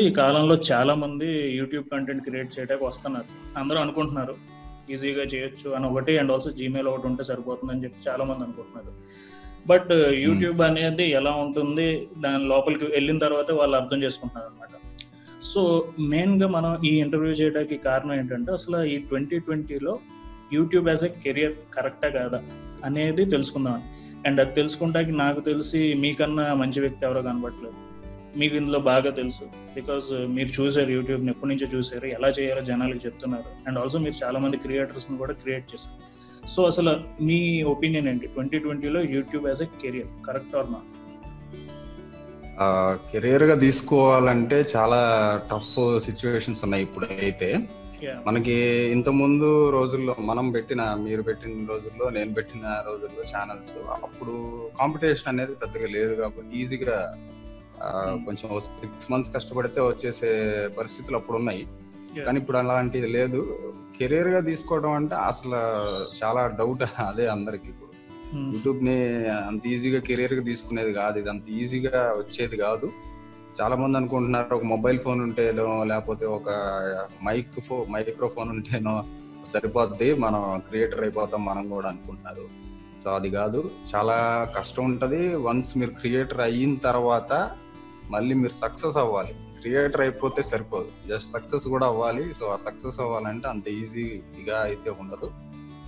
ఈ కాలంలో చాలా మంది యూట్యూబ్ కంటెంట్ క్రియేట్ చేయడానికి వస్తున్నారు. అందరూ అనుకుంటున్నారు ఈజీగా చేయొచ్చు అని ఒకటి, అండ్ ఆల్సో జీమెయిల్ ఒకటి ఉంటే సరిపోతుందని చెప్పి చాలా మంది అనుకుంటున్నారు. బట్ యూట్యూబ్ అనేది ఎలా ఉంటుంది, దాని లోపలికి వెళ్ళిన తర్వాత వాళ్ళు అర్థం చేసుకుంటున్నారు అనమాట. సో మెయిన్గా మనం ఈ ఇంటర్వ్యూ చేయడానికి కారణం ఏంటంటే, అసలు ఈ 2020లో యూట్యూబ్ యాజ్ ఎ కెరియర్ కరెక్టా కాదా అనేది తెలుసుకుందాం. అండ్ అది తెలుసుకుంటానికి నాకు తెలిసి మీకన్నా మంచి వ్యక్తి ఎవరో కనబడట్లేదు. మీకు ఇందులో బాగా తెలుసు, బికాజ్ మీరు చూసారు, యూట్యూబ్ని ఎప్పటి నుంచో చూసారు, ఎలా చేయాలో జనాలకు చెప్తున్నారు. అండ్ ఆల్సో మీరు చాలా మంది క్రియేటర్స్ని కూడా క్రియేట్ చేశారు. సో అసలు మీ ఒపీనియన్ ఏంటి 2020లో YouTube as a career correct or not? కెరియర్గా తీసుకోవాలంటే చాలా టఫ్ సిచ్యువేషన్స్ ఉన్నాయి ఇప్పుడు. అయితే మనకి ఇంతకుముందు రోజుల్లో మీరు పెట్టిన రోజుల్లో, నేను పెట్టిన రోజుల్లో ఛానల్స్, అప్పుడు కాంపిటీషన్ అనేది పెద్దగా లేదు కాబట్టి ఈజీగా కొంచెం 6 months కష్టపడితే వచ్చేసే పరిస్థితులు అప్పుడు ఉన్నాయి. కానీ ఇప్పుడు అలాంటిది లేదు. కెరియర్ గా తీసుకోవడం అంటే అసలు చాలా డౌట్ అదే అందరికి. ఇప్పుడు యూట్యూబ్ ని అంత ఈజీగా కెరియర్ గా తీసుకునేది కాదు, ఇది అంత ఈజీగా వచ్చేది కాదు. చాలా మంది అనుకుంటున్నారు ఒక మొబైల్ ఫోన్ ఉంటేనో లేకపోతే ఒక మైక్రోఫోన్ ఉంటేనో సరిపోద్ది, మనం క్రియేటర్ అయిపోతాం మనం కూడా అనుకుంటున్నారు. సో అది కాదు, చాలా కష్టం ఉంటది. వన్స్ మీరు క్రియేటర్ అయిన తర్వాత మళ్ళీ మీరు సక్సెస్ అవ్వాలి. క్రియేటర్ అయిపోతే సరిపోదు, జస్ట్ సక్సెస్ కూడా అవ్వాలి. సో ఆ సక్సెస్ అవ్వాలంటే అంత ఈజీగా అయితే ఉండదు.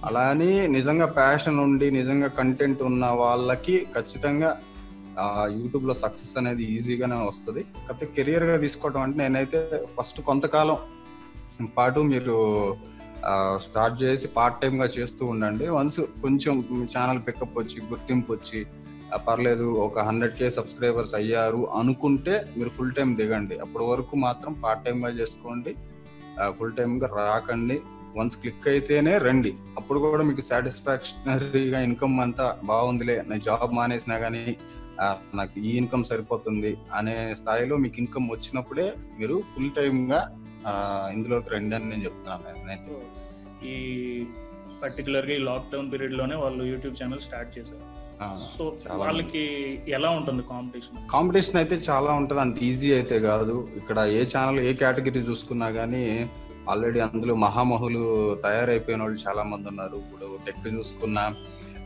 అలా అని నిజంగా ప్యాషన్ ఉండి నిజంగా కంటెంట్ ఉన్న వాళ్ళకి ఖచ్చితంగా యూట్యూబ్ లో సక్సెస్ అనేది ఈజీగానే వస్తుంది. కాకపోతే కెరియర్ గా తీసుకోవడం అంటే, నేనైతే ఫస్ట్ కొంతకాలం పాటు మీరు స్టార్ట్ చేసి పార్ట్ టైం గా చేస్తూ ఉండండి. వన్స్ కొంచెం ఛానల్ పికప్ వచ్చి గుర్తింపు వచ్చి పర్లేదు ఒక 100K సబ్స్క్రైబర్స్ అయ్యారు అనుకుంటే మీరు ఫుల్ టైం దిగండి. అప్పటి వరకు మాత్రం పార్ట్ టైం గా చేసుకోండి, ఫుల్ టైం గా రాకండి. వన్స్ క్లిక్ అయితేనే రండి. అప్పుడు కూడా మీకు సాటిస్ఫాక్షనరీగా ఇన్కమ్ అంతా బాగుందిలే, నేను జాబ్ మానేసినా కానీ నాకు ఈ ఇన్కమ్ సరిపోతుంది అనే స్థాయిలో మీకు ఇన్కమ్ వచ్చినప్పుడే మీరు ఫుల్ టైమ్ గా ఇందులోకి రండి అని నేను చెప్తున్నాను. నేనైతే ఈ పర్టికులర్ గా ఈ లాక్డౌన్ పీరియడ్ లోనే వాళ్ళు యూట్యూబ్ ఛానల్ స్టార్ట్ చేశారు. సో వాళ్ళకి ఎలా ఉంటుంది కాంపిటీషన్? అయితే చాలా ఉంటుంది, అంత ఈజీ అయితే కాదు. ఇక్కడ ఏ ఛానల్ ఏ కేటగిరీ చూసుకున్నా కానీ ఆల్రెడీ అందులో మహామహులు తయారైపోయిన వాళ్ళు చాలా మంది ఉన్నారు. ఇప్పుడు టెక్ చూసుకున్నా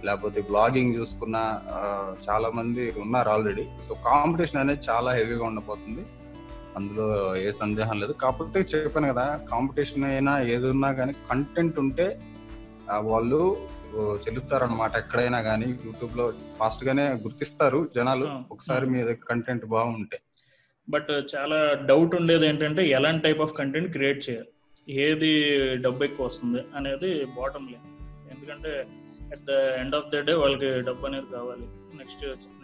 లేకపోతే బ్లాగింగ్ చూసుకున్నా చాలా మంది ఉన్నారు ఆల్రెడీ. సో కాంపిటీషన్ అనేది చాలా హెవీగా ఉండబోతుంది, అందులో ఏ సందేహం లేదు. కాకపోతే చెప్పాను కదా, కాంపిటీషన్ అయినా ఏదున్నా కానీ కంటెంట్ ఉంటే వాళ్ళు చెల్లుతారనమాట. ఎక్కడైనా కానీ యూట్యూబ్ లో ఫాస్ట్ గానే గుర్తిస్తారు జనాలు ఒకసారి మీ దగ్గర కంటెంట్ బాగుంటే. బట్ చాలా డౌట్ ఉండేది ఏంటంటే, ఎలాంటి టైప్ ఆఫ్ కంటెంట్ క్రియేట్ చేయాలి, ఏది డబ్బు ఎక్కువ వస్తుంది అనేది బాటమ్ లైన్. ఎందుకంటే at the end of the day వాళ్ళకి డబ్బు అనేది కావాలి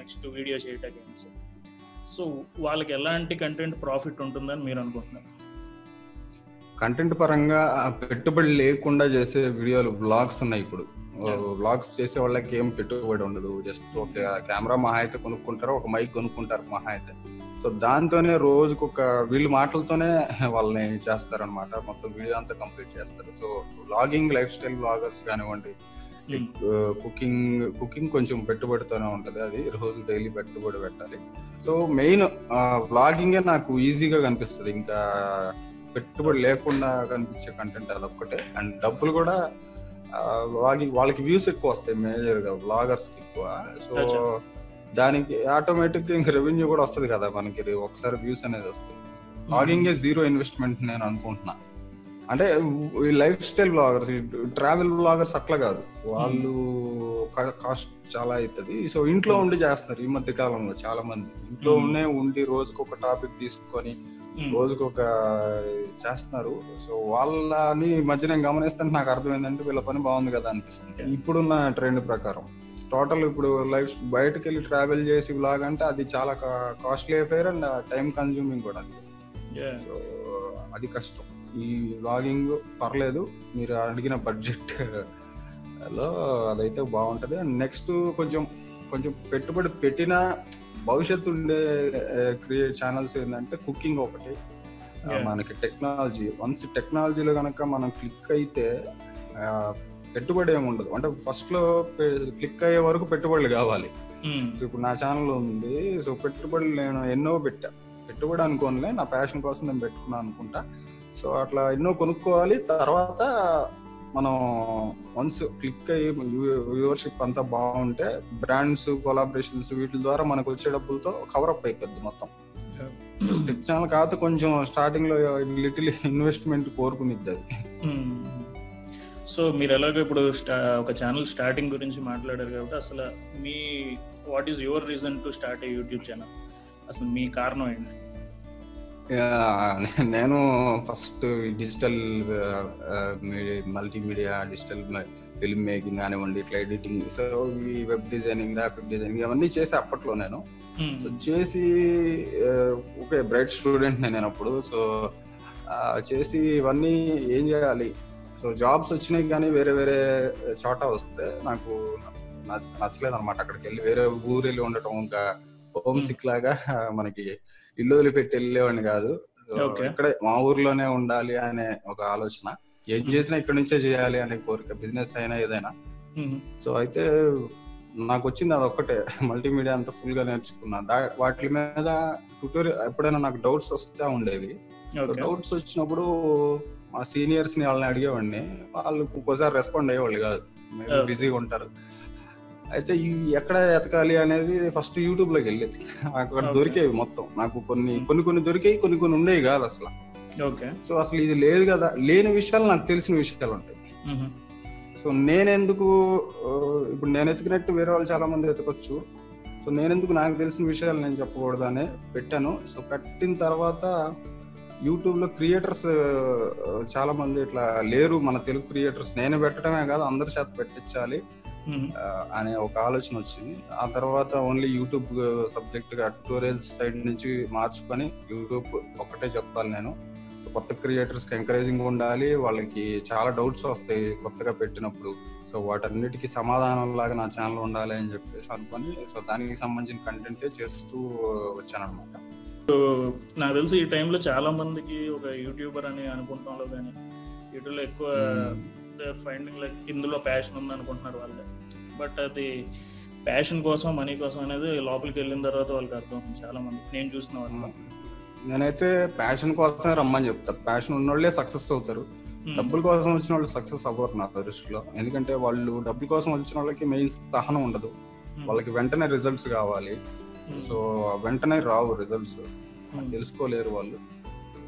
నెక్స్ట్ వీడియో చేయటానికి. సో వాళ్ళకి ఎలాంటి కంటెంట్ ప్రాఫిట్ ఉంటుందని మీరు అనుకుంటున్నారు? కంటెంట్ పరంగా పెట్టుబడి లేకుండా చేసే వీడియోలు, బ్లాగ్స్ ఉన్నాయి. ఇప్పుడు బ్లాగ్స్ చేసే వాళ్ళకి ఏం పెట్టుబడి ఉండదు, జస్ట్ ఒక కెమెరా మహా అయితే కొనుక్కుంటారు, ఒక మైక్ కొనుక్కుంటారు మహా అయితే. సో దాంతోనే రోజుకు వీళ్ళ మాటలతోనే వాళ్ళని చేస్తారనమాట, మొత్తం వీడియో అంతా కంప్లీట్ చేస్తారు. So blogging, life style bloggers కానివ్వండి, కుకింగ్ కొంచెం పెట్టుబడితోనే ఉంటది, అది రోజు డైలీ పెట్టుబడి పెట్టాలి. సో మెయిన్ బ్లాగింగే నాకు ఈజీగా కనిపిస్తుంది, ఇంకా పెట్టుబడి లేకుండా కనిపించే కంటెంట్ అదొక్కటే. అండ్ డబ్బులు కూడా వాళ్ళకి వ్యూస్ ఎక్కువ వస్తాయి మేజర్ గా, బ్లాగర్స్ కి ఎక్కువ. సో దానికి ఆటోమేటిక్ గా ఇంకా రెవెన్యూ కూడా వస్తుంది కదా మనకి, ఒకసారి వ్యూస్ అనేది వస్తుంది. బ్లాగింగే జీరో ఇన్వెస్ట్మెంట్ నేను అనుకుంటున్నా. అంటే ఈ life style bloggers, travel bloggers అట్లా కాదు, వాళ్ళు కాస్ట్ చాలా అవుతుంది. సో ఇంట్లో ఉండి చేస్తున్నారు ఈ మధ్య కాలంలో చాలా మంది. ఇంట్లో ఉండి రోజుకు ఒక టాపిక్ తీసుకొని రోజుకు ఒక చేస్తున్నారు. సో వాళ్ళని మధ్య నేను గమనిస్తుంటే నాకు అర్థమైందంటే వీళ్ళ పని బాగుంది కదా అనిపిస్తుంది ఇప్పుడున్న ట్రెండ్ ప్రకారం. టోటల్ ఇప్పుడు బయటకు వెళ్ళి ట్రావెల్ చేసి బ్లాగ్ అంటే అది చాలా costly affair and time consuming కూడా అది. సో అది కష్టం. ఈ బ్లాగింగ్ పర్లేదు, మీరు అడిగిన బడ్జెట్ లో అదైతే బాగుంటది. అండ్ నెక్స్ట్ కొంచెం పెట్టుబడి పెట్టిన భవిష్యత్తు ఉండే క్రియేట్ ఛానల్స్ ఏంటంటే కుకింగ్ ఒకటి, మనకి టెక్నాలజీ. వన్స్ టెక్నాలజీలో కనుక మనం క్లిక్ అయితే పెట్టుబడి ఏమి ఉండదు. అంటే ఫస్ట్ లో క్లిక్ అయ్యే వరకు పెట్టుబడులు కావాలి. సో ఇప్పుడు నా ఛానల్ ఉంది, సో పెట్టుబడులు నేను ఎన్నో పెట్టుబడి అనుకోనిలే, నా ప్యాషన్ కోసం నేను పెట్టుకున్నాను అనుకుంటా. సో అట్లా ఎన్నో కొనుక్కోవాలి. తర్వాత మనం వన్స్ క్లిక్ అయ్యి వ్యూవర్షిప్ అంతా బాగుంటే బ్రాండ్స్, కొలాబరేషన్స్ వీటి ద్వారా మనకు వచ్చే డబ్బులతో కవరప్ అయిపోద్ది మొత్తం. టెక్ ఛానల్ కాకపోతే కొంచెం స్టార్టింగ్ లో లిటిల్ ఇన్వెస్ట్మెంట్ కోరుకునిద్ది అది. సో మీరు ఎలాగో ఇప్పుడు ఒక ఛానల్ స్టార్టింగ్ గురించి మాట్లాడారు కాబట్టి అసలు me what is your reason to start A YouTube channel? అసలు మీ కారణం ఏంటి? నేను first digital multimedia, digital film making కానివ్వండి, ఇట్లా ఎడిటింగ్, సో ఈ వెబ్ డిజైనింగ్, గ్రాఫిక్ డిజైనింగ్ ఇవన్నీ చేసి అప్పట్లో నేను సో చేసి ఓకే బ్రైట్ స్టూడెంట్ నేను అప్పుడు. సో చేసి ఇవన్నీ ఏం చేయాలి, సో జాబ్స్ వచ్చినాయి కానీ వేరే వేరే చోట వస్తే నాకు నచ్చలేదు అనమాట. అక్కడికి వెళ్ళి వేరే ఊరు వెళ్ళి ఉండటం, ఇంకా హోమ్ సిక్ లాగా మనకి ఇల్లు వదిలిపెట్టి వెళ్ళేవాడిని కాదు. ఇక్కడే మా ఊర్లోనే ఉండాలి అనే ఒక ఆలోచన, ఏం చేసినా ఇక్కడ నుంచే చేయాలి అనే కోరిక, బిజినెస్ అయినా ఏదైనా. సో అయితే నాకు వచ్చింది అదొక్కటే, మల్టీమీడియా అంతా ఫుల్ గా నేర్చుకున్నా. వాటి మీద ట్యూటోరియల్ ఎప్పుడైనా నాకు డౌట్స్ వస్తూ ఉండేవి. డౌట్స్ వచ్చినప్పుడు మా సీనియర్స్ ని వాళ్ళని అడిగేవాడిని, వాళ్ళు ఒక్కోసారి రెస్పాండ్ అయ్యేవాళ్ళు కాదు, బిజీగా ఉంటారు. అయితే ఎక్కడ ఎతకాలి అనేది ఫస్ట్ యూట్యూబ్ లోకి వెళ్ళేది. అక్కడ దొరికేవి మొత్తం నాకు, కొన్ని దొరికాయి, కొన్ని ఉండేవి కాదు అసలు. సో అసలు ఇది లేదు కదా, లేని విషయాలు నాకు తెలిసిన విషయాలు ఉంటాయి. సో నేనెందుకు ఇప్పుడు నేను ఎతికినట్టు వేరే వాళ్ళు చాలా మంది ఎతకొచ్చు, సో నేనెందుకు నాకు తెలిసిన విషయాలు నేను చెప్పకూడదు అని పెట్టాను. సో పెట్టిన తర్వాత యూట్యూబ్ లో క్రియేటర్స్ చాలా మంది ఇట్లా లేరు, మన తెలుగు క్రియేటర్స్, నేను పెట్టడమే కాదు అందరి చేత పెట్టించాలి అనే ఒక ఆలోచన వచ్చింది. ఆ తర్వాత ఓన్లీ యూట్యూబ్ సబ్జెక్ట్ గా ట్యూటోరియల్స్ సైడ్ నుంచి మార్చుకొని యూట్యూబ్ ఒక్కటే చెప్తాను నేను. సో కొత్త క్రియేటర్స్ కి ఎంకరేజింగ్ ఉండాలి, వాళ్ళకి చాలా డౌట్స్ వస్తాయి కొత్తగా పెట్టినప్పుడు, సో వాటన్నిటికీ సమాధానం లాగా నా ఛానల్ ఉండాలి అని చెప్పేసి అనుకొని, సో దానికి సంబంధించిన కంటెంటే చేస్తూ వచ్చాను అనమాట. నాకు తెలిసి ఈ టైంలో చాలా మందికి ఒక యూట్యూబర్ అని అనుకుంటాం కానీ యూట్యూబ్లో ఎక్కువ ఫైండింగ్ లైక్ ఇందులో ప్యాషన్ ఉంది అనుకుంటున్నారు వాళ్ళే. బట్ అది ప్యాషన్ కోసం, మనీ కోసం అనేది లోపలికి వెళ్ళిన తర్వాత వాళ్ళకి అర్థం. చాలా మంది నేను చూసిన వాళ్ళు, నేనైతే ప్యాషన్ కోసమే రమ్మని చెప్తా. ప్యాషన్ ఉన్న వాళ్ళే సక్సెస్ అవుతారు, డబ్బుల కోసం వచ్చిన వాళ్ళు సక్సెస్ అవ్వరు నా దృష్టిలో. ఎందుకంటే వాళ్ళు డబ్బుల కోసం వచ్చిన వాళ్ళకి మెయిన్ సహనం ఉండదు, వాళ్ళకి వెంటనే రిజల్ట్స్ కావాలి. సో వెంటనే రావు రిజల్ట్స్, తెలుసుకోలేరు వాళ్ళు.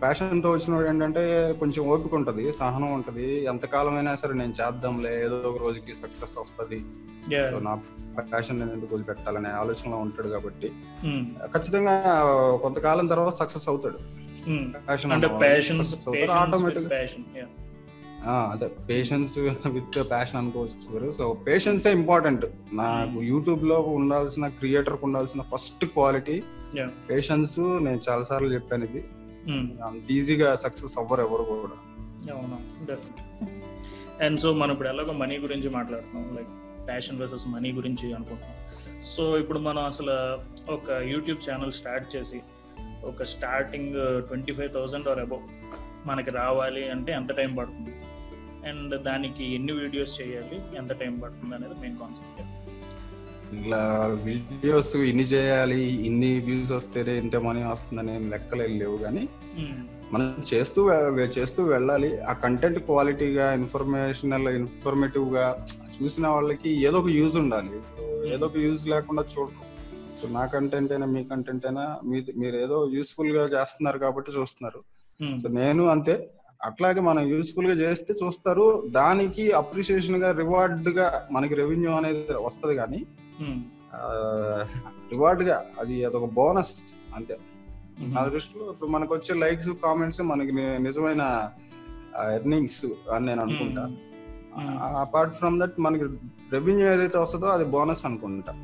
ప్యాషన్ తో వచ్చిన వాడు ఏంటంటే కొంచెం ఓపిక ఉంటది, సహనం ఉంటది, ఎంతకాలం అయినా సరే నేను చేద్దాంలే, ఏదో ఒక రోజుకి సక్సెస్ వస్తుంది, సో నా ప్యాషన్ నేను ఎందుకు వదిలిపెట్టాలనే ఆలోచనలో ఉంటాడు. కాబట్టి ఖచ్చితంగా కొంతకాలం తర్వాత సక్సెస్ అవుతాడు. ఆటోమేటిక్ అదే పేషెన్స్ విత్ ప్యాషన్ అనుకోవచ్చు. So patience important. నాకు యూట్యూబ్ లో ఉండాల్సిన, క్రియేటర్ కు ఉండాల్సిన ఫస్ట్ క్వాలిటీ పేషెన్స్. నేను చాలా సార్లు చెప్పాను, ఇది అంత ఈజీగా సక్సెస్ అవ్వరు ఎవరు కూడా. అండ్ సో మనం ఇప్పుడు ఎలాగో మనీ గురించి మాట్లాడుతున్నాం, లైక్ ప్యాషన్ వర్సెస్ మనీ గురించి అనుకుంటున్నాం. సో ఇప్పుడు మనం అసలు ఒక యూట్యూబ్ ఛానల్ స్టార్ట్ చేసి ఒక స్టార్టింగ్ 25,000 ఆర్ అబౌవ్ మనకి రావాలి అంటే ఎంత టైం పడుతుంది, అండ్ దానికి ఎన్ని వీడియోస్ చేయాలి, ఎంత టైం పడుతుంది అనేది మెయిన్ కాన్సెప్ట్. ఇట్లా వీడియోస్ ఇన్ని చేయాలి, ఇన్ని వ్యూస్ వస్తేనే ఇంత మనీ వస్తుందని లెక్కలు లేవు, కానీ మనం చేస్తూ వెళ్ళాలి. ఆ కంటెంట్ క్వాలిటీగా, ఇన్ఫర్మేటివ్ గా చూసిన వాళ్ళకి ఏదో ఒక యూజ్ ఉండాలి. ఏదో ఒక యూజ్ లేకుండా చూడరు. సో నా కంటెంట్ అయినా మీ కంటెంట్ అయినా మీరు ఏదో యూస్ఫుల్ గా చేస్తున్నారు కాబట్టి చూస్తున్నారు. సో నేను అంతే, అట్లాగే మనం యూస్ఫుల్ గా చేస్తే చూస్తారు. దానికి అప్రిషియేషన్ గా, రివార్డ్ గా మనకి రెవెన్యూ అనేది వస్తుంది, కానీ రివార్డ్ గా అదొక బోనస్ అంతే నా దృష్టిలో. ఇప్పుడు మనకు వచ్చే లైక్స్, కామెంట్స్ మనకి నిజమైన ఎర్నింగ్స్ అని నేను అనుకుంటా. అపార్ట్ ఫ్రమ్ దట్ మనకి రెవెన్యూ ఏదైతే వస్తుందో అది బోనస్ అనుకుంటా.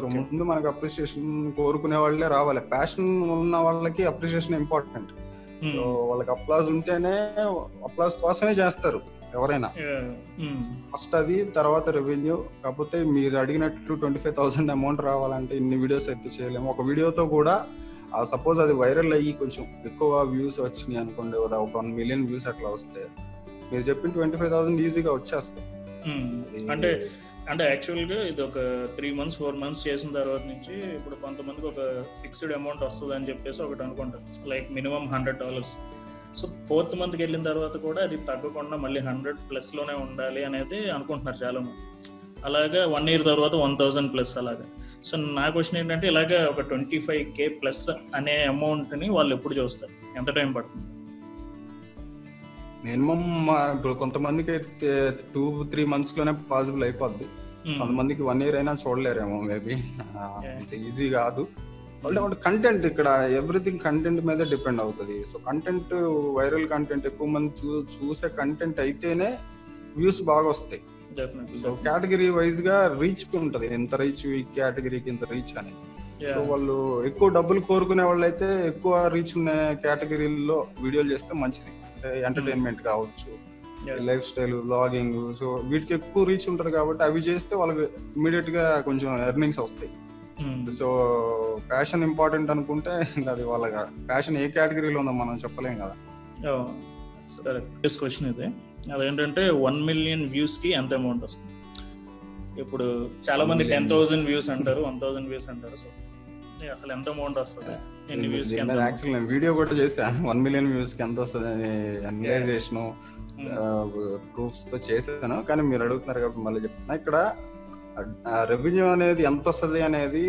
సో ముందు మనకి అప్రిషియేషన్ కోరుకునే వాళ్ళే రావాలి. ప్యాషన్ ఉన్న వాళ్ళకి అప్రిషియేషన్ ఇంపార్టెంట్. సో వాళ్ళకి అప్లాజ్ ఉంటేనే, అప్లాజ్ కోసమే చేస్తారు ఎవరైనా. ఫస్ట్ అది, తర్వాత రెవెన్యూ. కాకపోతే మీరు అడిగినట్లు 25,000 అమౌంట్ రావాలంటే ఇన్ని వీడియోస్ అయితే చేయలేము. ఒక వీడియోతో కూడా సపోజ్ అది వైరల్ అయ్యి కొంచెం ఎక్కువ వ్యూస్ వచ్చినాయి అనుకోండి, ఒక 1 million వ్యూస్ అట్లా వస్తే మీరు చెప్పిన 25,000 ఈజీగా వచ్చేస్తాయి. అంటే అంటే యాక్చువల్గా ఇది ఒక 3 months 4 months చేసిన తర్వాత నుంచి ఇప్పుడు కొంతమందికి ఒక ఫిక్స్డ్ అమౌంట్ వస్తుంది అని చెప్పేసి ఒకటి అనుకుంటారు, లైక్ మినిమం $100. సో 4th monthకి వెళ్ళిన తర్వాత కూడా అది తగ్గకుండా మళ్ళీ 100+ ఉండాలి అనేది అనుకుంటున్నారు చాలా మంది. అలాగా 1 year తర్వాత 1000+ అలాగా. సో నా క్వశ్చన్ ఏంటంటే ఇలాగ ఒక 25K+ అనే అమౌంట్ని వాళ్ళు ఎప్పుడు చూస్తారు, ఎంత టైం పడుతుంది? మినిమం ఇప్పుడు కొంతమందికి అయితే 2-3 months పాసిబుల్ అయిపోద్ది, కొంతమందికి 1 year అయినా చూడలేరేమో మేబీ. అంత ఈజీ కాదు. అంటే కంటెంట్ ఇక్కడ ఎవ్రీథింగ్ కంటెంట్ మీద డిపెండ్ అవుతుంది. సో కంటెంట్, వైరల్ కంటెంట్ ఎక్కువ మంది చూసే కంటెంట్ అయితేనే వ్యూస్ బాగా వస్తాయి. సో కేటగిరీ వైజ్ గా రీచ్ ఉంటది, ఎంత రీచ్ ఈ కేటగిరీకి ఇంత రీచ్ అని. సో వాళ్ళు ఎక్కువ డబ్బులు కోరుకునే వాళ్ళు అయితే ఎక్కువ రీచ్ ఉన్న కేటగిరీల్లో వీడియోలు చేస్తే మంచిది. అంటే ఎంటర్టైన్మెంట్ కావచ్చు, లైఫ్ స్టైల్, వ్లాగింగ్, సో వీటికి ఎక్కువ రీచ్ ఉంటది కాబట్టి అవి చేస్తే వాళ్ళకి ఇమీడియట్ గా కొంచెం ఎర్నింగ్స్ వస్తాయి. సో ప్యాషన్ ఇంపార్టెంట్ అనుకుంటే ఇంకా అది వాళ్ళ ప్యాషన్ ఏ కేటగిరీలో ఉందో మనం చెప్పలేం కదా. క్వశ్చన్ ఇది అదేంటంటే 1 million views కి ఎంత అమౌంట్ వస్తుంది? ఇప్పుడు చాలా మంది 10,000 views అంటారు, 1,000 views అంటారు. సో అసలు ఎంత అమౌంట్ వస్తుంది? యాక్చువల్ నేను వీడియో కూడా చేశాను, 1 million views కి ఎంత వస్తుంది అని అనలైజేషన్ ప్రూఫ్స్ తో చేశాను. కానీ మీరు అడుగుతున్నారు కాబట్టి మళ్ళీ చెప్తున్నా. ఇక్కడ రెవెన్యూ అనేది ఎంత వస్తుంది అనేది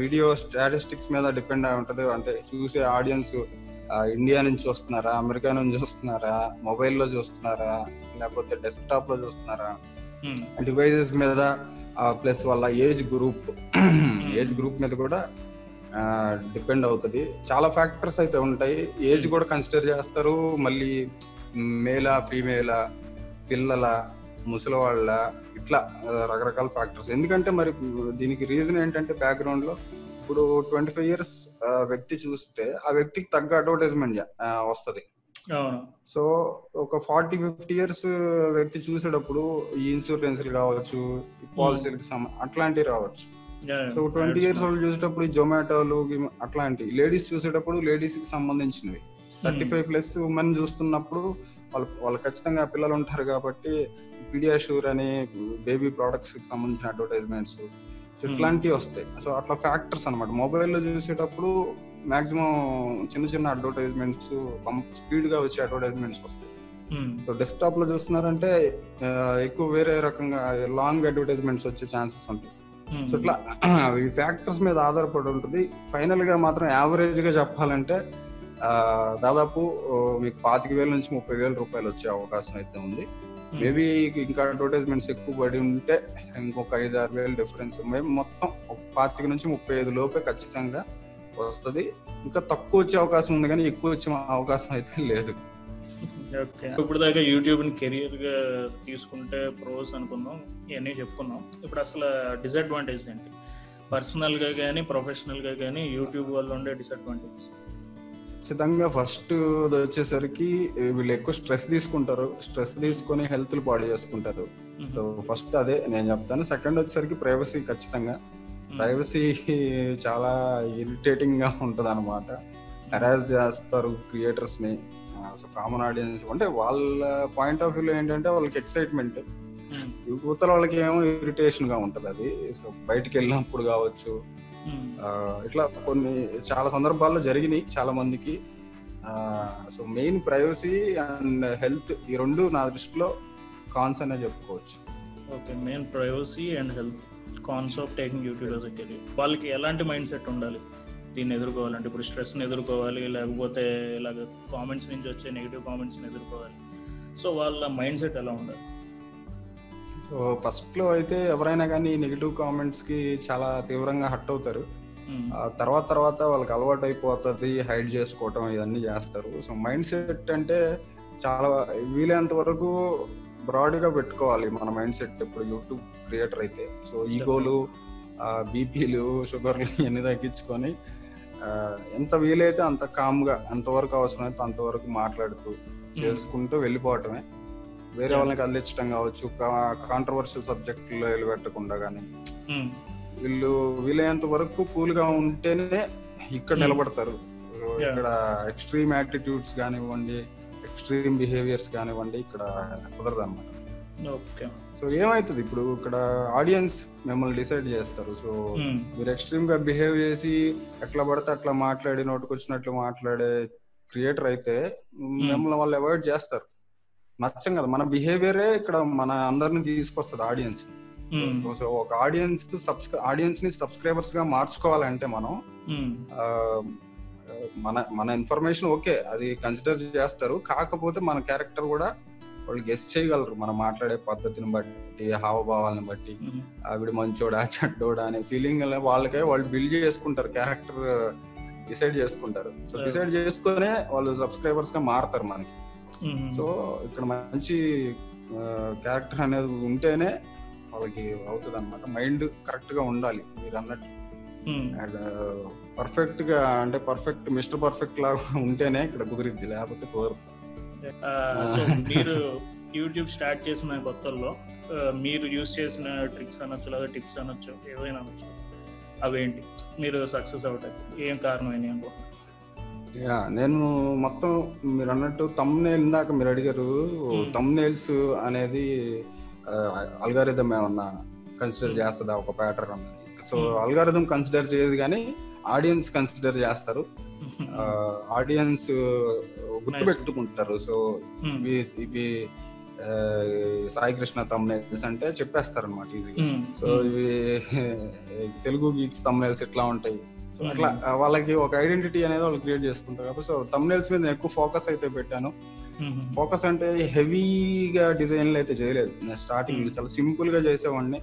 వీడియో స్టాటిస్టిక్స్ మీద డిపెండ్ అయి ఉంటది. అంటే చూసే ఆడియన్స్ ఇండియా నుంచి చూస్తున్నారా, అమెరికా నుంచి చూస్తున్నారా, మొబైల్లో చూస్తున్నారా, లేకపోతే డెస్క్టాప్ లో చూస్తున్నారా, డివైజెస్ మీద, ప్లస్ వాళ్ళ ఏజ్ గ్రూప్ మీద కూడా డిపెండ్ అవుతుంది. చాలా ఫ్యాక్టర్స్ అయితే ఉంటాయి. ఏజ్ కూడా కన్సిడర్ చేస్తారు, మళ్ళీ మేలా, ఫీమేలా, పిల్లల, ముసలి వాళ్ళ, ఇట్లా రకరకాల ఫ్యాక్టర్స్. ఎందుకంటే మరి దీనికి రీజన్ ఏంటంటే బ్యాక్గ్రౌండ్ లో ఇప్పుడు 25 years వ్యక్తి చూస్తే ఆ వ్యక్తికి తగ్గ అడ్వర్టైజ్మెంట్ వస్తుంది. సో ఒక 40-50 years వ్యక్తి చూసేటప్పుడు ఈ ఇన్సూరెన్స్లు కావచ్చు, పాలసీలకు అట్లాంటివి రావచ్చు. సో 20 years వాళ్ళు చూసేటప్పుడు ఈ జొమాటోలు అట్లాంటివి, లేడీస్ చూసేటప్పుడు లేడీస్ కి సంబంధించినవి, 35+ ఉమెన్ చూస్తున్నప్పుడు వాళ్ళు ఖచ్చితంగా పిల్లలు ఉంటారు కాబట్టి పీడియాష్యూర్ అని బేబీ ప్రొడక్ట్స్ కి సంబంధించిన అడ్వర్టైజ్మెంట్స్, సో ఇట్లాంటివి వస్తాయి. సో అట్లా ఫ్యాక్టర్స్ అనమాట. మొబైల్లో చూసేటప్పుడు మాక్సిమం చిన్న అడ్వర్టైజ్మెంట్స్, స్పీడ్ గా వచ్చే అడ్వర్టైజ్మెంట్స్ వస్తాయి. సో డెస్క్టాప్ లో చూస్తున్నారంటే ఎక్కువ వేరే రకంగా లాంగ్ అడ్వర్టైజ్మెంట్స్ వచ్చే ఛాన్సెస్ ఉంటాయి. సో ఇట్లా ఈ ఫ్యాక్టర్స్ మీద ఆధారపడి ఉంటుంది. ఫైనల్ గా మాత్రం యావరేజ్ గా చెప్పాలంటే దాదాపు మీకు 25,000 నుంచి 30,000 రూపాయలు వచ్చే అవకాశం అయితే ఉంది. మేబీ ఇంకా అడ్వర్టైజ్మెంట్స్ ఎక్కువ పడి ఉంటే ఇంకొక 5-6,000 డిఫరెన్స్. మేము మొత్తం 25 నుంచి 35 లోపే ఖచ్చితంగా వస్తుంది. ఇంకా తక్కువ వచ్చే అవకాశం ఉంది కానీ ఎక్కువ వచ్చే అవకాశం అయితే లేదు. ఇప్పుడు దాకా యూట్యూబ్ ని కెరియర్ గా తీసుకుంటే ప్రోస్ అనుకుందాం, ఇవన్నీ చెప్పుకున్నాం. ఇప్పుడు అసలు డిసడ్వాంటేజ్ ఏంటి, పర్సనల్ గా కానీ ప్రొఫెషనల్ గా కానీ యూట్యూబ్ వల్ల ఉండే డిసడ్వాంటేజ్? ఖచ్చితంగా ఫస్ట్ వచ్చేసరికి వీళ్ళు ఎక్కువ స్ట్రెస్ తీసుకుంటారు, స్ట్రెస్ తీసుకొని హెల్త్ పాడు చేసుకుంటారు. సో ఫస్ట్ అదే నేను చెప్తాను. సెకండ్ వచ్చేసరికి ప్రైవసీ. ఖచ్చితంగా ప్రైవసీ చాలా ఇరిటేటింగ్ గా ఉంటది అనమాట. హెరాస్ చేస్తారు క్రియేటర్స్ ని. సో కామన్ ఆడియన్స్ అంటే వాళ్ళ పాయింట్ ఆఫ్ వ్యూలో ఏంటంటే వాళ్ళకి ఎక్సైట్మెంట్, యువతల వాళ్ళకి ఏమో ఇరిటేషన్ గా ఉంటది అది. సో బయటికి వెళ్ళినప్పుడు కావచ్చు, ఇట్లా కొన్ని చాలా సందర్భాల్లో జరిగినాయి చాలా మందికి. So main privacy and health, ఈ రెండు నా దృష్టిలో కాన్స్ అనే చెప్పుకోవచ్చు. Okay, main privacy and health, cons of taking YouTube as a career. వాళ్ళకి ఎలాంటి మైండ్ సెట్ ఉండాలి దీన్ని ఎదుర్కోవాలంటే? ఇప్పుడు స్ట్రెస్ని ఎదుర్కోవాలి, లేకపోతే ఇలాగ కామెంట్స్ నుంచి వచ్చే నెగిటివ్ కామెంట్స్ని ఎదుర్కోవాలి. సో వాళ్ళ మైండ్ సెట్ ఎలా ఉండాలి? సో ఫస్ట్ లో అయితే ఎవరైనా కానీ నెగిటివ్ కామెంట్స్ కి చాలా తీవ్రంగా హర్ట్ అవుతారు. తర్వాత వాళ్ళకి అలవాటు అయిపోతుంది, హైడ్ చేసుకోవటం ఇవన్నీ చేస్తారు. సో మైండ్ సెట్ అంటే చాలా వీలైనంత వరకు బ్రాడ్ గా పెట్టుకోవాలి మన మైండ్ సెట్ ఇప్పుడు యూట్యూబ్ క్రియేటర్ అయితే. సో ఈగోలు, బీపీలు, షుగర్లు ఇవన్నీ తగ్గించుకొని ఎంత వీలైతే అంత కామ్ గా, ఎంతవరకు అవసరమైతే అంతవరకు మాట్లాడుతూ చేసుకుంటూ వెళ్ళిపోవటమే. వేరే వాళ్ళని కదిలించడం కావచ్చు, కాంట్రవర్షియల్ సబ్జెక్టులో వెళ్ళిపెట్టకుండా కానీ వీళ్ళు వీలైనంత వరకు కూల్ గా ఉంటేనే ఇక్కడ నిలబడతారు. ఇక్కడ ఎక్స్ట్రీమ్ యాటిట్యూడ్స్ కానివ్వండి, ఎక్స్ట్రీమ్ బిహేవియర్స్ కానివ్వండి, ఇక్కడ కుదరదు అనమాట. ఓకే. సో ఏమవుతుంది ఇప్పుడు ఇక్కడ ఆడియన్స్ మిమ్మల్ని డిసైడ్ చేస్తారు. సో మీరు ఎక్స్ట్రీమ్ గా బిహేవ్ చేసి ఎట్లా పడితే అట్లా మాట్లాడి నోటుకొచ్చినట్లు మాట్లాడే క్రియేటర్ అయితే మిమ్మల్ని వాళ్ళు అవాయిడ్ చేస్తారు. నచ్చం కదా, మన బిహేవియరే ఇక్కడ మన అందరిని తీసుకొస్తుంది ఆడియన్స్. సో ఒక ఆడియన్స్ ని సబ్స్క్రైబర్స్ గా మార్చుకోవాలంటే మనం మన ఇన్ఫర్మేషన్ ఓకే అది కన్సిడర్ చేస్తారు, కాకపోతే మన క్యారెక్టర్ కూడా వాళ్ళు గెస్ట్ చేయగలరు. మనం మాట్లాడే పద్ధతిని బట్టి, హావభావాలను బట్టి, ఆవిడ మంచోడా చెడ్డోడా అనే ఫీలింగ్ వాళ్ళకే వాళ్ళు బిల్డ్ చేసుకుంటారు, క్యారెక్టర్ డిసైడ్ చేసుకుంటారు. సో డిసైడ్ చేసుకునే వాళ్ళు సబ్స్క్రైబర్స్ గా మారుతారు మనకి. సో ఇక్కడ మంచి క్యారెక్టర్ అనేది ఉంటేనే వాళ్ళకి అవుతుంది అనమాట. మైండ్ కరెక్ట్ గా ఉండాలి మీరు అన్నట్టు. పర్ఫెక్ట్ గా అంటే పర్ఫెక్ట్ మిస్టర్ పర్ఫెక్ట్ లాగా ఉంటేనే ఇక్కడ కుదిరిద్ది, లేకపోతే కుదరదు. సో మీరు యూట్యూబ్ స్టార్ట్ చేసిన కొత్తల్లో మీరు యూజ్ చేసిన ట్రిక్స్ అనొచ్చు లేదా టిప్స్ అనొచ్చు ఏవైనా అనొచ్చు, అవేంటి మీరు సక్సెస్ అవటానికి ఏం కారణమైంది అనుకుంటున్నారు? నేను మొత్తం మీరు అన్నట్టు తమ్నేల్, ఇందాక మీరు అడిగారు తమ్నేల్స్ అనేది అల్గారిథం ఏమన్నా కన్సిడర్ చేస్తుందా ఒక ప్యాటర్న్ అనేది. సో అల్గారిథం కన్సిడర్ చేయదు కానీ ఆడియన్స్ కన్సిడర్ చేస్తారు, ఆడియన్స్ గుర్తుపెట్టుకుంటారు. సో ఇవి సాయి కృష్ణ తమ్నేల్స్ అంటే చెప్పేస్తారు అనమాట ఈజీగా. సో ఇవి తెలుగు గీక్స్ తమ్నేల్స్ ఇట్లా ఉంటాయి. సో అట్లా వాళ్ళకి ఒక ఐడెంటిటీ అనేది వాళ్ళు క్రియేట్ చేసుకుంటారు కాబట్టి. సో తమ్నేల్స్ మీద నేను ఎక్కువ ఫోకస్ అయితే పెట్టాను. ఫోకస్ అంటే హెవీగా డిజైన్లు అయితే చేయలేదు. నేను స్టార్టింగ్ చాలా సింపుల్ గా చేసేవాడిని,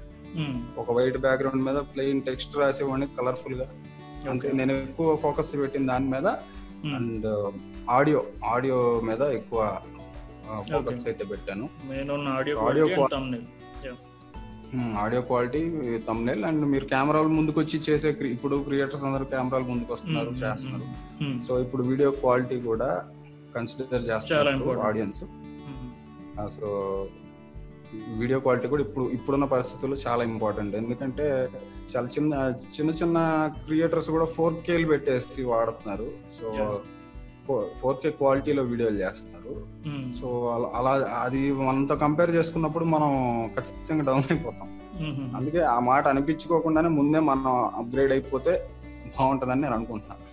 ఒక వైట్ బ్యాక్గ్రౌండ్ మీద ప్లెయిన్ టెక్స్ట్ రాసేవాడిని కలర్ఫుల్ గా, అంతే. నేను ఎక్కువ ఫోకస్ పెట్టిన దాని మీద. అండ్ ఆడియో మీద ఎక్కువ ఫోకస్ అయితే పెట్టాను. Audio quality, thumbnail. అండ్ మీరు కెమెరాల ముందుకు వచ్చి చేసే ఇప్పుడు క్రియేటర్స్ అందరూ కెమెరాల ముందుకు వస్తున్నారు, చేస్తున్నారు. సో ఇప్పుడు వీడియో క్వాలిటీ కూడా కన్సిడర్ చేస్తారు ఆడియన్స్. సో వీడియో క్వాలిటీ కూడా ఇప్పుడున్న పరిస్థితుల్లో చాలా ఇంపార్టెంట్. ఎందుకంటే చాలా చిన్న క్రియేటర్స్ కూడా 4K పెట్టేసి వాడుతున్నారు. సో 4K క్వాలిటీలో వీడియోలు చేస్తున్నారు. సో అలా అది మనతో కంపేర్ చేసుకున్నప్పుడు మనం ఖచ్చితంగా డౌన్ అయిపోతాం. అందుకే ఆ మాట అనిపించుకోకుండానే ముందే మనం అప్గ్రేడ్ అయిపోతే బాగుంటుందని నేను అనుకుంటున్నాను.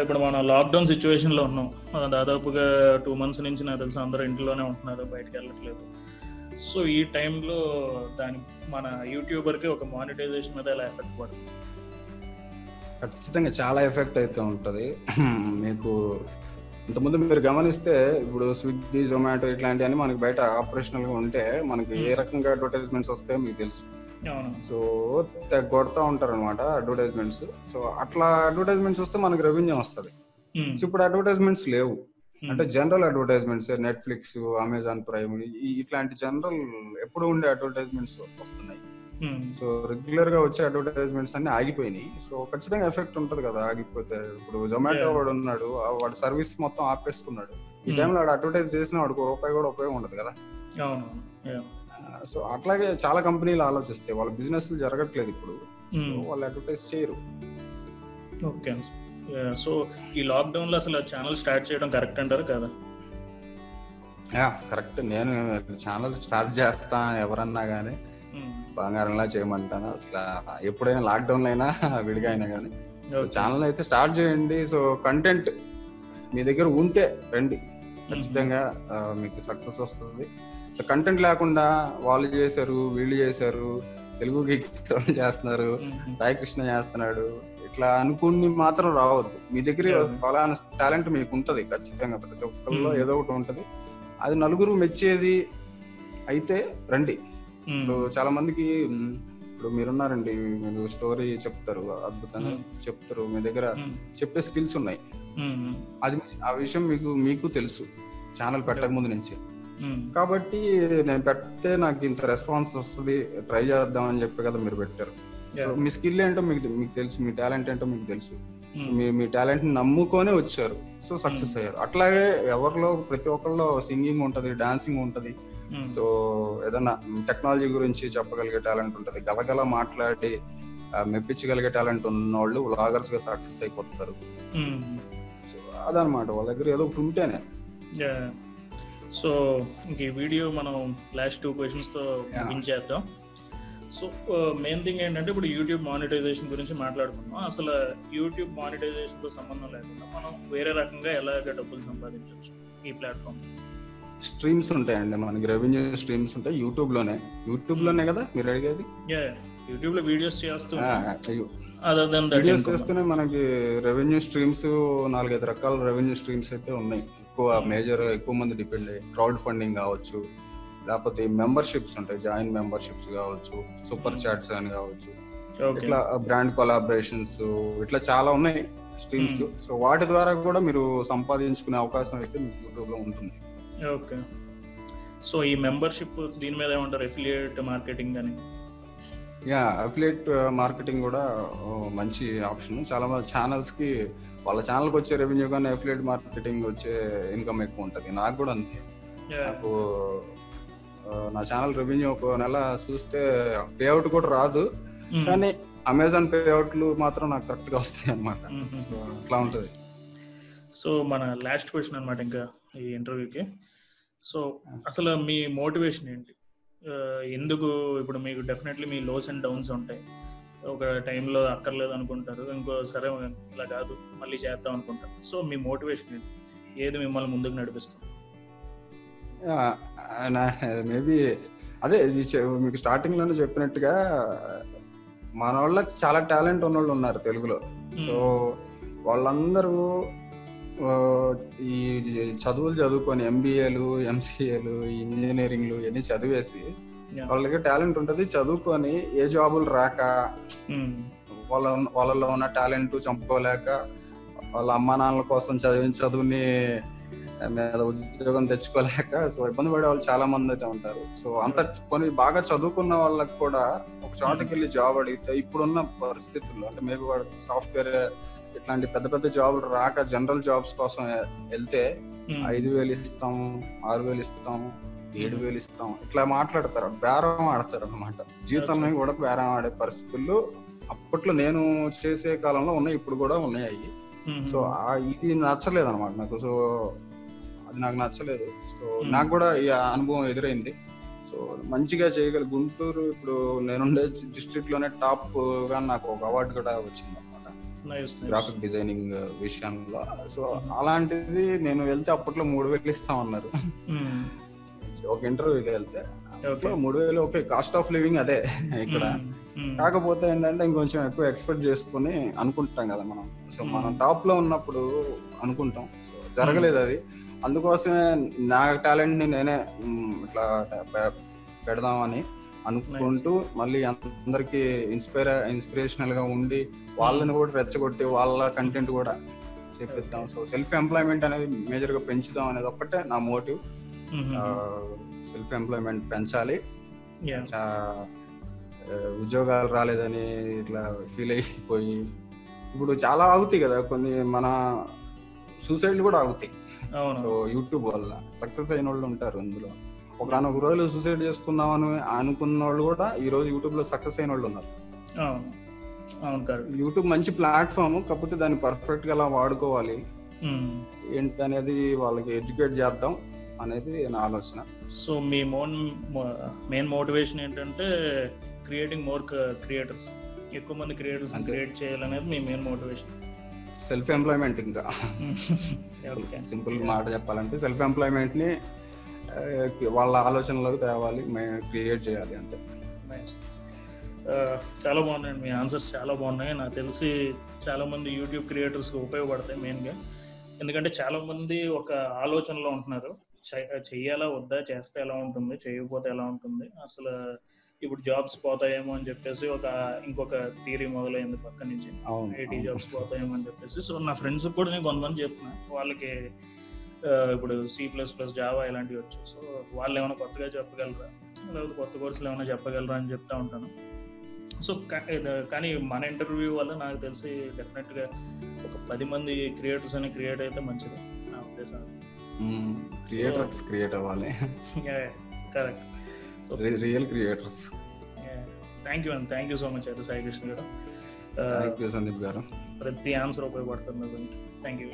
ఇప్పుడు మనం లాక్డౌన్ సిచ్యువేషన్ లో ఉన్నాం. దాదాపుగా 2 months నుంచి నాకు తెలుసు అందరూ ఇంట్లోనే ఉంటున్నారు, బయటకు వెళ్ళట్లేదు. సో ఈ టైంలో మన యూట్యూబర్కి ఒక మానిటైజేషన్ మీద ఎలా ఎఫెక్ట్ పడుతుంది? ఖచ్చితంగా చాలా ఎఫెక్ట్ అయితే ఉంటుంది. మీకు ఇంతకుముందు మీరు గమనిస్తే ఇప్పుడు స్విగ్గీ, జొమాటో ఇట్లాంటివన్నీ మనకి బయట ఆపరేషనల్ గా ఉంటే మనకి ఏ రకంగా అడ్వర్టైజ్మెంట్స్ వస్తాయో మీకు తెలుసు. సో కొడతా ఉంటారు అనమాట అడ్వర్టైజ్మెంట్స్. సో అట్లా అడ్వర్టైజ్మెంట్స్ వస్తే మనకి రెవెన్యూ వస్తుంది. సో ఇప్పుడు అడ్వర్టైజ్మెంట్స్ లేవు, అంటే general advertisements, Netflix, Amazon prime ఇట్లాంటి జనరల్ ఎప్పుడు ఉండే అడ్వర్టైజ్మెంట్స్ వస్తున్నాయి. సో రెగ్యులర్ గా వచ్చే అడ్వర్టైజ్మెంట్స్ అన్ని ఆగిపోయినాయి. సో ఖచ్చితంగా ఎఫెక్ట్ ఉంటది కదా ఆగిపోతే. ఇప్పుడు జొమాటో వాడు ఉన్నాడు, వాడు సర్వీస్ మొత్తం ఆపేసుకున్నాడు. ఈ టైంలో వాడు అడ్వర్టైజ్ చేసిన వాడికి ₹1 కూడా ఉపయోగం ఉండదు కదా. సో అట్లాగే చాలా కంపెనీలు ఆలోచిస్తాయి, వాళ్ళ బిజినెస్ జరగట్లేదు ఇప్పుడు, సో వాళ్ళు అడ్వర్టైజ్ చేయరు. ఓకే. సో ఈ లాక్డౌన్ లో అసలు ఛానల్ స్టార్ట్ చేయడం కరెక్ట్ అంటారు కదా? కరెక్ట్. నేను ఛానల్ స్టార్ట్ చేస్తా ఎవరన్నా గానీ బంగారంలా చేయమంటాను. అసలు ఎప్పుడైనా లాక్డౌన్ లో అయినా విడిగా అయినా కానీ ఛానల్ అయితే స్టార్ట్ చేయండి. సో కంటెంట్ మీ దగ్గర ఉంటే రండి, ఖచ్చితంగా మీకు సక్సెస్ వస్తుంది. సో కంటెంట్ లేకుండా వాళ్ళు చేశారు, వీళ్ళు చేశారు, తెలుగు గీక్స్ చేస్తున్నారు, సాయి కృష్ణ చేస్తున్నాడు ఇట్లా అనుకుని మాత్రం రావద్దు. మీ దగ్గర ఫలానా టాలెంట్ మీకు ఉంటది, ఖచ్చితంగా ప్రతి ఒక్కరిలో ఏదో ఒకటి ఉంటది. అది నలుగురు మెచ్చేది అయితే రండి. ఇప్పుడు చాలా మందికి ఇప్పుడు మీరున్నారండి, మీరు స్టోరీ చెప్తారు, అద్భుతంగా చెప్తారు, మీ దగ్గర చెప్పే స్కిల్స్ ఉన్నాయి, అది ఆ విషయం మీకు తెలుసు ఛానల్ పెట్టక ముందు నుంచి. కాబట్టి నేను పెడితే నాకు ఇంత రెస్పాన్స్ వస్తుంది, ట్రై చేద్దాం అని చెప్పి కదా మీరు పెట్టారు. సో మీ స్కిల్ ఏంటో మీకు తెలుసు, మీ టాలెంట్ ఏంటో మీకు తెలుసు, మీ టాలెంట్ ని నమ్ముకొని వచ్చారు, సో సక్సెస్ అయ్యారు. అట్లాగే ఎవరిలో ప్రతి ఒక్కరిలో సింగింగ్ ఉంటది, డాన్సింగ్ ఉంటది, సో ఏదన్నా టెక్నాలజీ గురించి చెప్పగలిగే టాలెంట్ ఉంటది, గలగల మాట్లాడి మెప్పించగలిగే టాలెంట్ ఉన్న వాళ్ళు వ్లాగర్స్ గా సక్సెస్ అయిపోతారు. సో అదనమాట, వాళ్ళ దగ్గర ఏదో ఒకటి ఉంటేనే. సో ఇంక ఈ వీడియో మనం లాస్ట్ 2 క్వశ్చన్స్తో ముగించేద్దాం. సో మెయిన్ థింగ్ ఏంటంటే ఇప్పుడు యూట్యూబ్ మానిటైజేషన్ గురించి మాట్లాడుకున్నాం. అసలు యూట్యూబ్ మానిటైజేషన్తో సంబంధం లేకుండా మనం వేరే రకంగా ఎలాగ డబ్బులు సంపాదించవచ్చు ఈ ప్లాట్ఫామ్? స్ట్రీమ్స్ ఉంటాయండి, మనకి రెవెన్యూ స్ట్రీమ్స్ ఉంటాయి యూట్యూబ్లోనే కదా మీరు అడిగేది? యూట్యూబ్లో వీడియోస్ చేస్తూనే మనకి రెవెన్యూ స్ట్రీమ్స్ 4-5 రకాల రెవెన్యూ స్ట్రీమ్స్ అయితే ఉన్నాయి. ఎక్కువ మంది డిపెండ్ అయ్యి క్రౌడ్ ఫండింగ్ కావచ్చు, లేకపోతే మెంబర్షిప్స్ ఉంటాయి, జాయిన్ మెంబర్షిప్స్ కావచ్చు, సూపర్ చాట్స్ అని కావచ్చు, ఇట్లా బ్రాండ్ కొలాబరేషన్స్, ఇట్లా చాలా ఉన్నాయి స్ట్రీమ్స్. సో వాటి ద్వారా కూడా మీరు సంపాదించుకునే అవకాశం అయితే మీకు యూట్యూబ్ లో ఉంటుంది. ఓకే, సో ఈ మెంబర్షిప్ దీని మీద ఏమంటారు? అఫిలియేట్ మార్కెటింగ్ అని? అఫిలియేట్ మార్కెటింగ్ కూడా మంచి ఆప్షన్. చాలా మంది ఛానల్స్ కి వాళ్ళ ఛానల్కి వచ్చే రెవెన్యూ కానీ అఫిలియేట్ మార్కెటింగ్ వచ్చే ఇన్కమ్ ఎక్కువ ఉంటుంది. నాకు కూడా అంతే. నాకు నా ఛానల్ రెవెన్యూ ఒక నెల చూస్తే పేఅవుట్ కూడా రాదు, కానీ అమెజాన్ పేఅవుట్లు మాత్రం నాకు కరెక్ట్ గా వస్తాయి అన్నమాట. సో అట్లా ఉంటుంది. సో మన లాస్ట్ క్వశ్చన్ అన్నమాట ఇంకా ఈ ఇంటర్వ్యూకి. సో అసలు మీ మోటివేషన్ ఏంటి? ఎందుకు ఇప్పుడు మీకు డెఫినెట్లీ మీ లోస్ అండ్ డౌన్స్ ఉంటాయి. ఒక టైంలో అక్కర్లేదు అనుకుంటారు, ఇంకో సరే ఇలా కాదు మళ్ళీ చేద్దాం అనుకుంటారు. సో మీ మోటివేషన్ ఏంటి? ఏది మిమ్మల్ని ముందుకు నడిపిస్తుంది? మేబీ అదే మీకు స్టార్టింగ్ లోనే చెప్పినట్టుగా మన వాళ్ళకి చాలా టాలెంట్ ఉన్న వాళ్ళు ఉన్నారు తెలుగులో. సో వాళ్ళందరూ ఈ చదువులు చదువుకొని ఎంబీఏలు, ఎంసీఏలు, ఇంజనీరింగ్లు ఇవన్నీ చదివేసి వాళ్ళకి టాలెంట్ ఉంటుంది, చదువుకొని ఏ జాబులు రాక వాళ్ళలో ఉన్న టాలెంట్ చంపుకోలేక వాళ్ళ అమ్మా నాన్నల కోసం చదువుని మీద ఉద్యోగం తెచ్చుకోలేక సో ఇబ్బంది పడే వాళ్ళు చాలా మంది అయితే ఉంటారు. సో అంత కొన్ని బాగా చదువుకున్న వాళ్ళకి కూడా ఒక చోటకి వెళ్ళి జాబ్ అడిగితే ఇప్పుడున్న పరిస్థితుల్లో అంటే మేబీ వాడు సాఫ్ట్వేర్ ఇట్లాంటి పెద్ద పెద్ద జాబులు రాక జనరల్ జాబ్స్ కోసం వెళ్తే 5,000 ఇస్తాం, 6,000 ఇస్తాం, 7,000 ఇస్తాం ఇట్లా మాట్లాడతారు, బేరం ఆడతారు అనమాట. జీవితంలో కూడా బేరం ఆడే పరిస్థితుల్లో అప్పట్లో నేను చేసే కాలంలో ఉన్నాయి, ఇప్పుడు కూడా ఉన్నాయి. సో ఇది నచ్చలేదు అనమాట నాకు. సో అది నాకు నచ్చలేదు. సో నాకు కూడా ఈ అనుభవం ఎదురైంది. సో మంచిగా చేయగలి గుంటూరు ఇప్పుడు నేనుండే డిస్ట్రిక్ట్ లోనే టాప్ గా నాకు ఒక అవార్డు కూడా వచ్చింది అనమాట గ్రాఫిక్ డిజైనింగ్ విషయంలో. సో అలాంటిది నేను వెళ్తే అప్పట్లో 3,000 ఇస్తామన్నారు ఒక ఇంటర్వ్యూకి వెళ్తే. 3,000 ఓకే, కాస్ట్ ఆఫ్ లివింగ్ అదే ఇక్కడ. కాకపోతే ఏంటంటే ఇంకొంచెం ఎక్కువ ఎక్స్పెక్ట్ చేసుకుని అనుకుంటాం కదా మనం. సో మనం టాప్ లో ఉన్నప్పుడు అనుకుంటాం. సో జరగలేదు అది. అందుకోసమే నా టాలెంట్ ని నేనే ఇట్లా పెడదామని అనుకుంటూ మళ్ళీ అందరికి ఇన్స్పిరేషనల్ గా ఉండి వాళ్ళని కూడా రెచ్చగొట్టి వాళ్ళ కంటెంట్ కూడా చేపిద్దాం. సో సెల్ఫ్ ఎంప్లాయ్మెంట్ అనేది మేజర్ గా పెంచుదాం అనేది ఒక్కటే నా మోటివ్. సెల్ఫ్ ఎంప్లాయ్మెంట్ పెంచాలి. ఉద్యోగాలు రాలేదని ఇట్లా ఫీల్ అయిపోయి ఇప్పుడు చాలా ఆగుతాయి కదా కొన్ని, మన సూసైడ్లు కూడా ఆగుతాయి. సో యూట్యూబ్ వల్ల సక్సెస్ అయిన వాళ్ళు ఉంటారు అందులో. ఒకనొక రోజులు సూసైడ్ చేసుకుందామని అనుకున్న వాళ్ళు కూడా ఈ రోజు యూట్యూబ్ లో సక్సెస్ అయిన వాళ్ళు ఉన్నారు. యూట్యూబ్ మంచి ప్లాట్ఫామ్, కాకపోతే దాన్ని పర్ఫెక్ట్ గా ఎలా వాడుకోవాలి ఏంటి అనేది వాళ్ళకి ఎడ్యుకేట్ చేద్దాం అనేది నా ఆలోచన. సో మీ మెయిన్ మోటివేషన్ ఏంటంటే క్రియేటింగ్ మోర్ క్రియేటర్స్, ఎక్కువ మంది క్రియేటర్స్ క్రియేట్ చేయాలనేది మీ మెయిన్ మోటివేషన్. సెల్ఫ్ ఎంప్లాయ్మెంట్, ఇంకా సింపుల్ మాట చెప్పాలంటే సెల్ఫ్ ఎంప్లాయ్మెంట్ ని వాళ్ళ ఆలోచనలోకి తేవాలి, క్రియేట్ చేయాలి అంతే. చాలా బాగున్నాయండి మీ ఆన్సర్స్, చాలా బాగున్నాయి. నాకు తెలిసి చాలా మంది యూట్యూబ్ క్రియేటర్స్కి ఉపయోగపడతాయి మెయిన్గా. ఎందుకంటే చాలా మంది ఒక ఆలోచనలో ఉంటున్నారు, చెయ్యాలా వద్దా, చేస్తే ఎలా ఉంటుంది, చేయకపోతే ఎలా ఉంటుంది, అసలు ఇప్పుడు జాబ్స్ పోతాయేమో అని చెప్పేసి ఇంకొక థియరీ మొదలైంది పక్క నుంచి, ఐటీ జాబ్స్ పోతాయేమో అని చెప్పేసి. సో నా ఫ్రెండ్స్ కూడా నేను కొంతమంది చెప్తున్నా, వాళ్ళకి ఇప్పుడు C++, జావా ఇలాంటివి వచ్చు. సో వాళ్ళు ఏమైనా కొత్తగా చెప్పగలరా, లేకపోతే కొత్త కోర్సులు ఏమైనా చెప్పగలరా అని చెప్తా ఉంటాను. సో కానీ మన ఇంటర్వ్యూ వల్ల నాకు తెలిసి డెఫినెట్గా ఒక 10 మంది క్రియేటర్స్ అని క్రియేట్ అయితే మంచిది నా ఉద్దేశం. క్రియేట్ అవ్వాలి. Correct. So real creators. Thank you so much అయితే సాయి కృష్ణ గారు. సందీప్ గారు, ప్రతి ఆన్సర్ ఉపయోగపడుతుంది. Thank you.